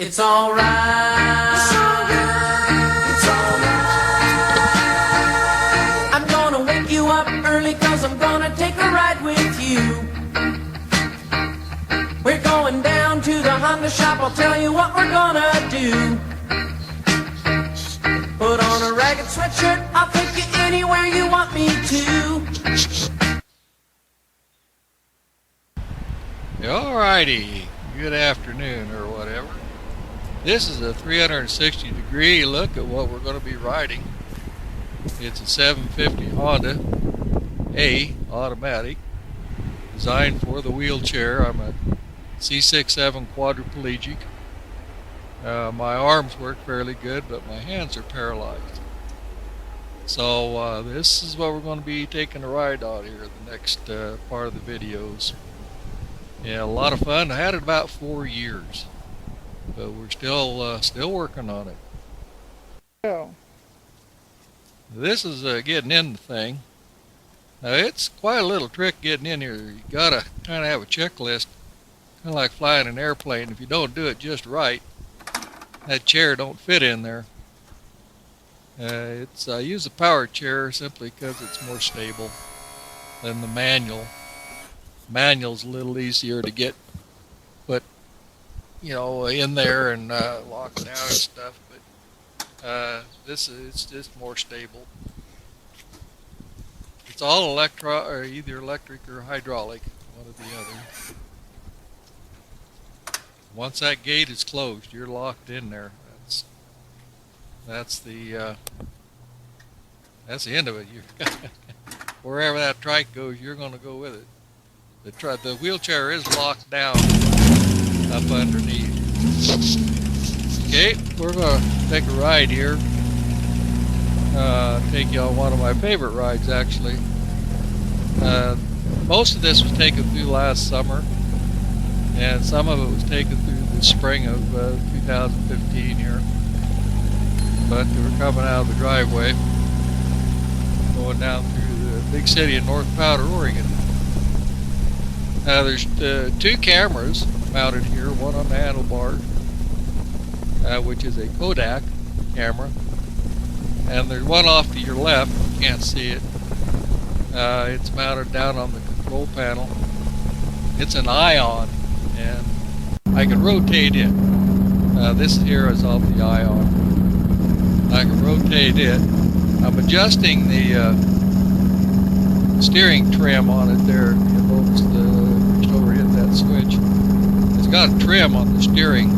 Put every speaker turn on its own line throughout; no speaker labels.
It's alright. It's alright. It's alright. I'm gonna wake you up early 'cause I'm gonna take a ride with you. We're going down to the Honda shop, I'll tell you what we're gonna do. Put on a ragged sweatshirt, I'll take you anywhere you want me to.
Alrighty, good afternoon or whatever. This is a 360-degree look at what we're going to be riding. It's a 750 Honda A automatic, designed for the wheelchair. I'm a C6-7 quadriplegic. My arms work fairly good, but my hands are paralyzed. So this is what we're going to be taking a ride on here in the next part of the videos. Yeah, a lot of fun. I had it about 4 years, but we're still working on it.
Oh.
This is getting in the thing. Now it's quite a little trick getting in here. You gotta kind of have a checklist, kind of like flying an airplane. If you don't do it just right, that chair don't fit in there. I use a power chair simply because it's more stable than the manual. Manual's a little easier to get put, in there and lock down and stuff, but this is just more stable. It's all either electric or hydraulic, one or the other. Once that gate is closed, you're locked in there. That's the end of it. Wherever that trike goes, you're going to go with it. The wheelchair is locked down up underneath. Okay, we're going to take a ride here. Take you on one of my favorite rides, actually. Most of this was taken through last summer, and some of it was taken through the spring of 2015 here. But we're coming out of the driveway, going down through the big city of North Powder, Oregon. There's two cameras mounted here, one on the handlebar, which is a Kodak camera, and there's one off to your left. You can't see it. It's mounted down on the control panel. It's an ion, and I can rotate it. This here is off the ion. I can rotate it. I'm adjusting the steering trim on it there. You notice just over hit that switch. It's got a trim on the steering.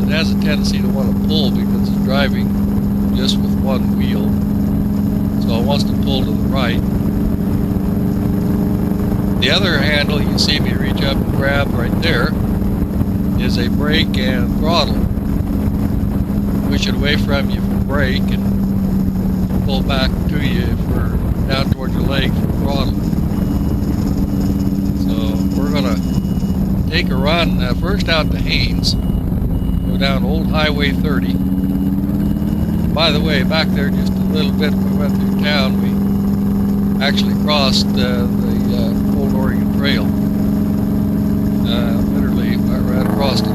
It has a tendency to want to pull because it's driving just with one wheel. So it wants to pull to the right. The other handle you see me reach up and grab right there is a brake and throttle. Push it away from you for brake and pull back to you for down toward your leg for throttle. So we're gonna take a run first out to Haines, go down Old Highway 30. By the way, back there just a little bit when we went through town, we actually crossed the Old Oregon Trail. Literally right across it.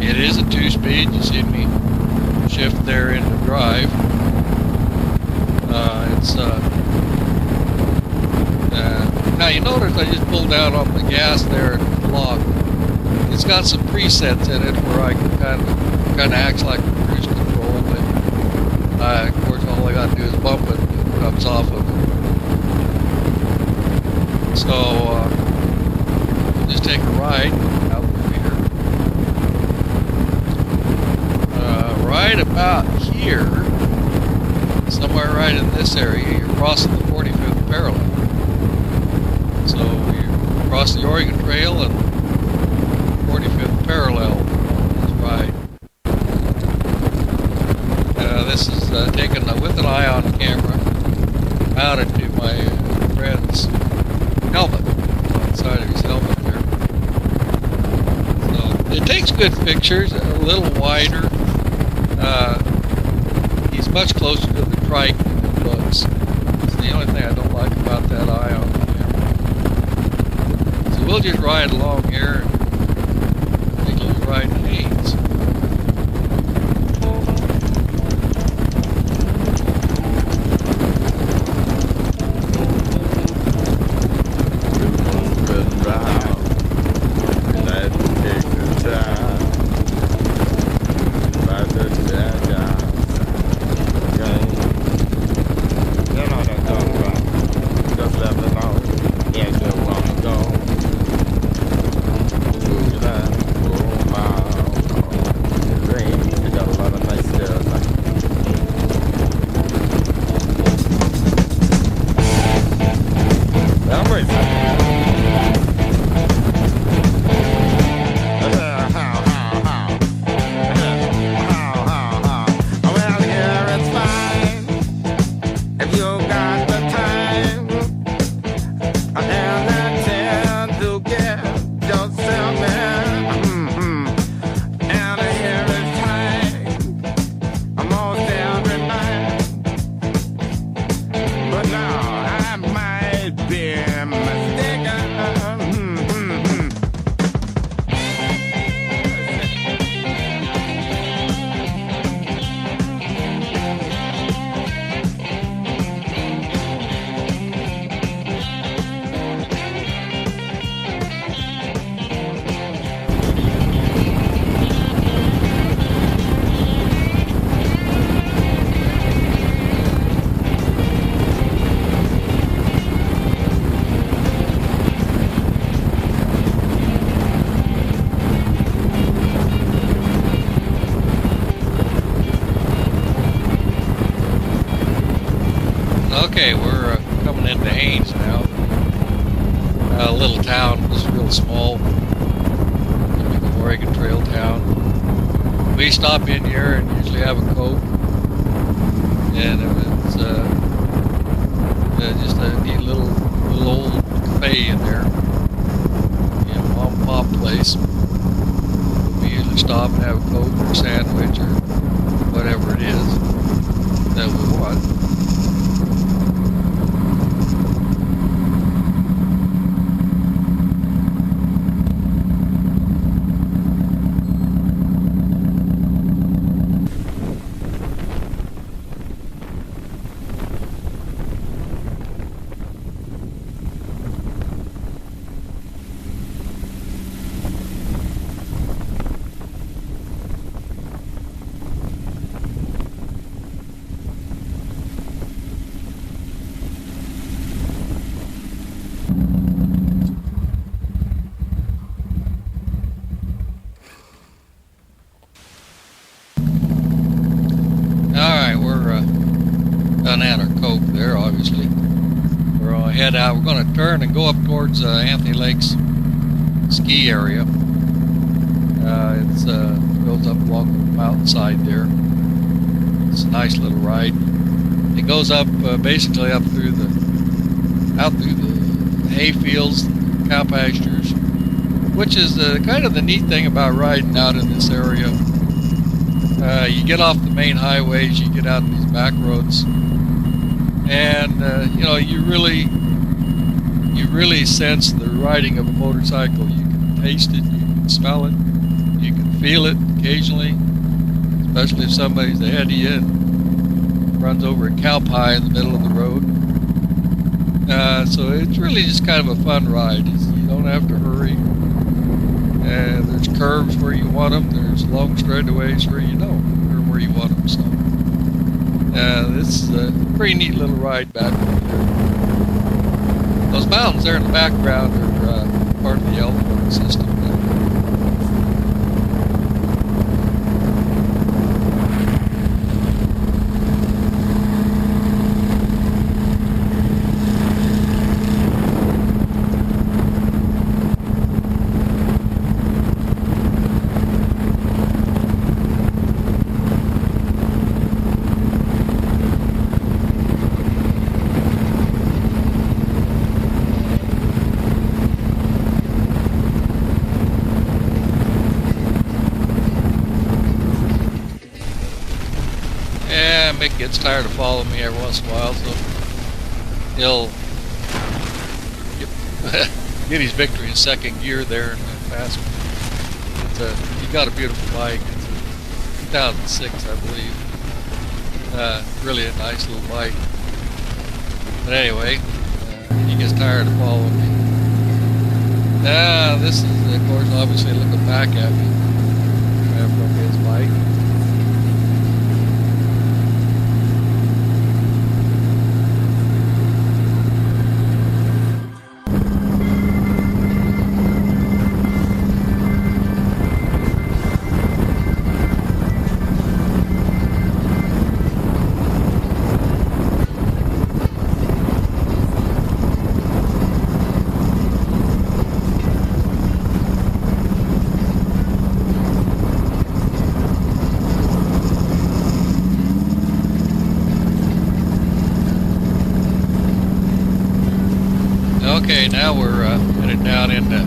It is a 2-speed. You see me shift there into drive. Now you notice I just pulled down on the gas there and it's locked. It's got some presets in it where I can kind of acts like cruise control, but of course all I got to do is bump it and it comes off of it. So we'll just take a ride out through here. Right about here, somewhere right in this area, you're crossing the 45th parallel. So you cross the Oregon Trail and 45th parallel is right. This is taken with an eye on camera mounted to my friend's helmet, on the side of his helmet there. So it takes good pictures, a little wider. He's much closer to the trike than it looks. It's the only thing I don't like about that eye on the camera. So we'll just ride along here and take a little ride in Haynes. Okay, we're coming into Haynes now. A little town, just real small, typical Oregon Trail town. We stop in here and usually have a Coke, and it's just a neat little old cafe in there, mom and pop place. We usually stop and have a Coke or a sandwich or whatever it is that we want. Done had our Coke there, obviously. We're going to head out. We're going to turn and go up towards Anthony Lake's ski area. It goes up along the mountainside there. It's a nice little ride. It goes up basically up through the hay fields, cow pastures, which is kind of the neat thing about riding out in this area. You get off the main highways, you get out these back roads, and you really sense the riding of a motorcycle. You can taste it, you can smell it, you can feel it occasionally, especially if somebody's ahead of you and runs over a cow pie in the middle of the road. So it's really just kind of a fun ride. You don't have to hurry. There's curves where you want them. There's long straightaways where you don't, or where you want them. So this is a pretty neat little ride back over there. Those mountains there in the background are part of the Elkhorn system. Mick gets tired of following me every once in a while, so he'll get his victory in second gear there and pass me. He got a beautiful bike. It's a 2006, I believe. Really a nice little bike. But anyway, he gets tired of following me. This is, of course, obviously looking back at me from his bike. Okay, now we're headed down into,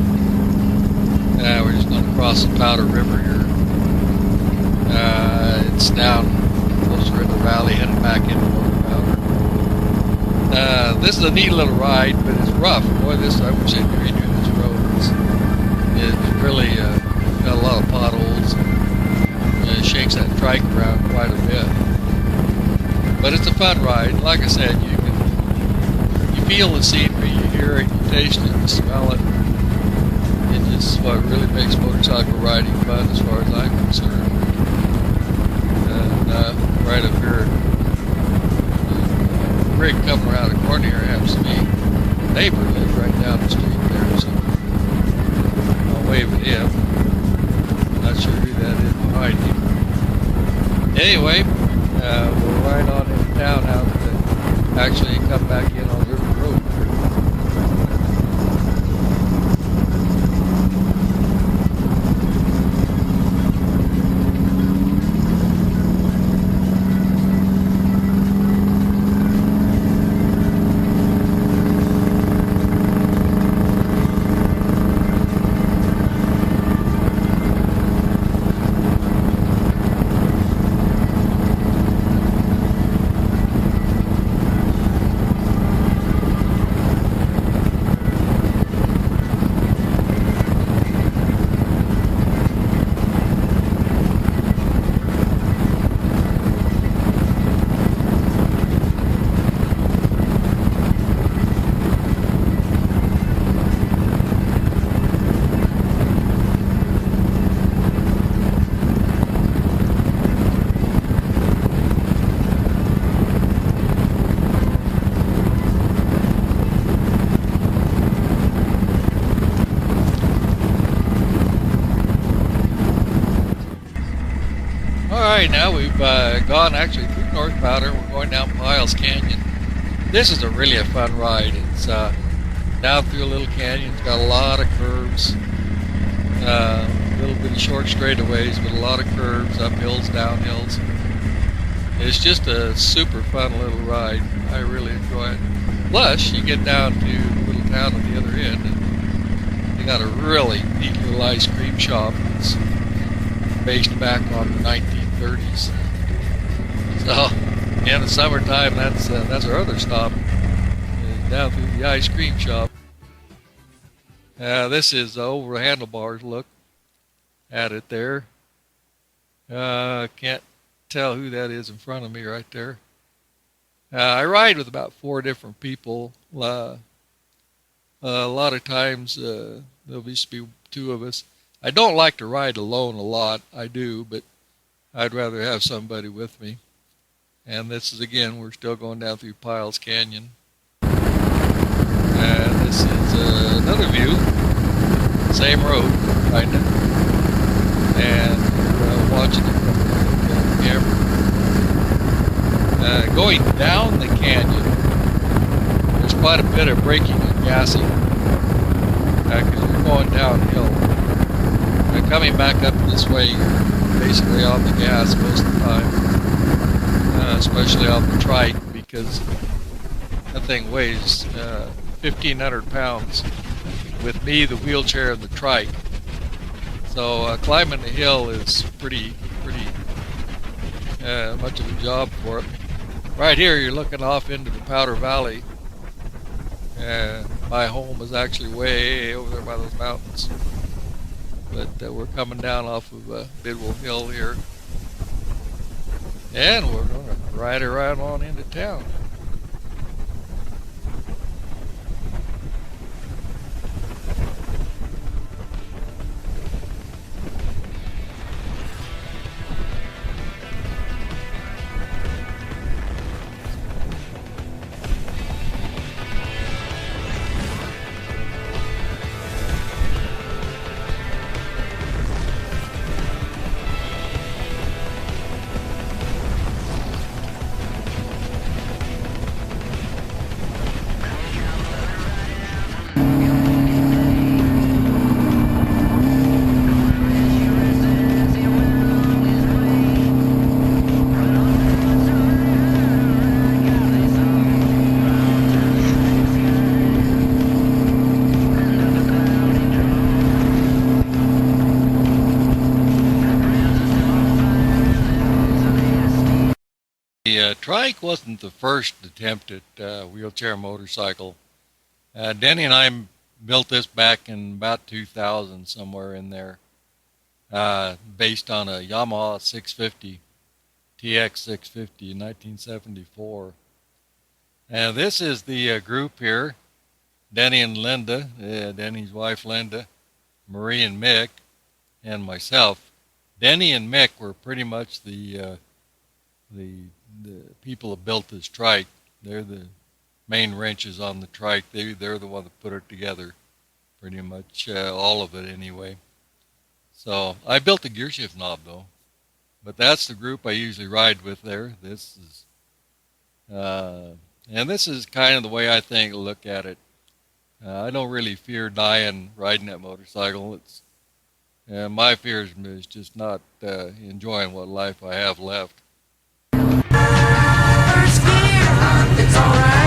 we're just going to cross the Powder River here. It's down closer in the valley, headed back into Lower Powder. This is a neat little ride, but it's rough. Boy, I wish I'd redo this road. It's really got a lot of potholes. It shakes that trike around quite a bit. But it's a fun ride. Like I said, you feel the scenery, you hear it, you taste it, you smell it. It's just what really makes motorcycle riding fun as far as I'm concerned. And right up here, the rig coming around the corner here happens to be neighbor lives right down the street there, so I'll wave at him. Not sure who that is behind him. Anyway, we'll ride on into town now to actually come back in on River Road. Alright, now we've gone actually through North Powder. We're going down Piles Canyon. This is really a fun ride. It's down through a little canyon. It's got a lot of curves. A little bit of short straightaways, but a lot of curves, uphills, downhills. It's just a super fun little ride. I really enjoy it. Plus, you get down to the little town at the other end, and they got a really neat little ice cream shop. It's based back on the 1930s. So, in the summertime, that's our other stop, down through the ice cream shop. This is over the handlebars. Look at it there. Can't tell who that is in front of me right there. I ride with about 4 different people. A lot of times there'll just be 2 of us. I don't like to ride alone a lot. I do, but I'd rather have somebody with me. And this is, again, we're still going down through Piles Canyon. And this is another view, same road, kind of. And watching it from the camera. Going down the canyon, there's quite a bit of braking and gassing. Because you're going downhill. Coming back up this way, you're basically on the gas most of the time. Especially on the trike, because that thing weighs 1,500 pounds with me, the wheelchair, and the trike. So climbing the hill is pretty much of a job for it. Right here, you're looking off into the Powder Valley. My home is actually way over there by those mountains. But we're coming down off of Bidwell Hill here. And we're going to ride around on into town. The trike wasn't the first attempt at wheelchair motorcycle. Denny and I built this back in about 2000, somewhere in there, based on a Yamaha 650, TX 650 in 1974. And this is the group here, Denny and Linda, Denny's wife Linda, Marie and Mick, and myself. Denny and Mick were pretty much the people that built this trike. They're the main wrenches on the trike. They're the one that put it together, pretty much all of it anyway. So I built the gear shift knob though, but that's the group I usually ride with there. This is and this is kind of the way I look at it. I don't really fear dying riding that motorcycle. It's my fear is just not enjoying what life I have left.
First gear, it's alright.